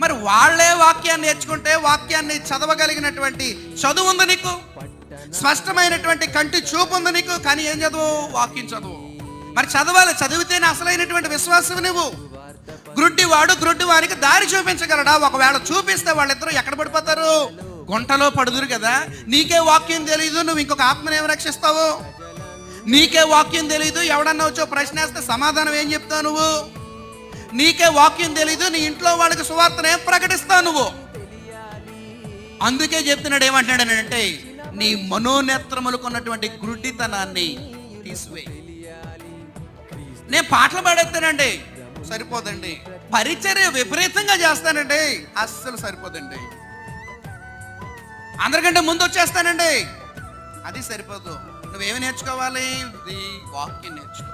మరి వాళ్ళే వాక్యాన్ని నేర్చుకుంటే, వాక్యాన్ని చదవగలిగినటువంటి చదువు ఉంది నీకు, స్పష్టమైనటువంటి కంటి చూపు ఉంది నీకు, కానీ ఏం చదువు? వాక్యం చదువు. మరి చదవాలి, చదివితేనే అసలైనటువంటి విశ్వాసం నువ్వు. గ్రుడ్డివాడు గ్రుడ్డివానికి దారి చూపించగలడా? ఒకవేళ చూపిస్తే వాళ్ళిద్దరూ ఎక్కడ పడిపోతారు? గుంటలో పడుదురు కదా. నీకే వాక్యం తెలీదు, నువ్వు ఇంకొక ఆత్మను ఏం రక్షిస్తావు? నీకే వాక్యం తెలీదు, ఎవడన్నా వచ్చో ప్రశ్న వేస్తే సమాధానం ఏం చెప్తావు నువ్వు? నీకే వాక్యం తెలీదు, నీ ఇంట్లో వాళ్ళకి సువార్తను ఏం ప్రకటిస్తావు నువ్వు? అందుకే చెప్తున్నాడు, ఏమంటున్నాడు అంటే, నీ మనోనేత్రములకు ఉన్నటువంటి గుడ్డితనాన్ని తీసివేయి. నేను పాటలు పాడేస్తానండి, సరిపోదండి. పరిచర్య విపరీతంగా చేస్తానండి, అస్సలు సరిపోదండి. అందరికంటే ముందు వచ్చేస్తానండి, అది సరిపోదు. నువ్వేమి నేర్చుకోవాలి? వాక్యం నేర్చుకో.